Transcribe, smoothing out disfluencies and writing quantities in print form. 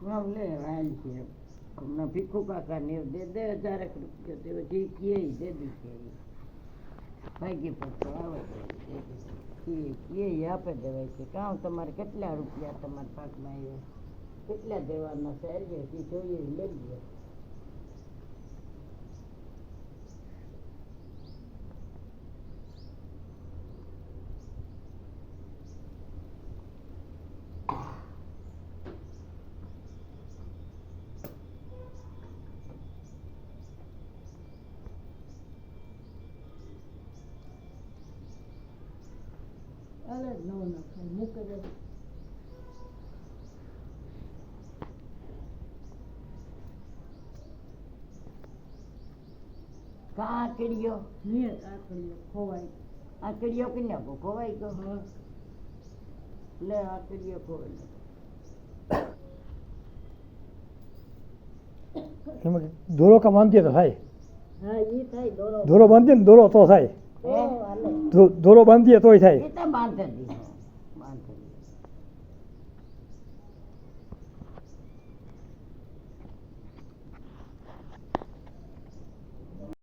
हम ले आयल छे हमने भीखू काका ने दे दे 1000 रुपया ते जी किए दे दी के भागी पर तो आवे किए આપે દેવાય છે કામ તમારે કેટલા રૂપિયા તમારા પાકમાં આવ્યા કેટલા દેવાના છે એ જોઈએ લઈ લે અલગ નો ના મૂકે દે કાકડીયો ને કાકડીયો ખોવાય આકડીયો કે ના ખોવાય ગયો લે આકડીયો ખોવાય એમાં દોરો કા બાંધીએ તો થાય હા ઈ થાય દોરો દોરો બાંધીએ ને દોરો તો થાય દોરો બાંધીએ તોય થાય એ તો બાંધે દી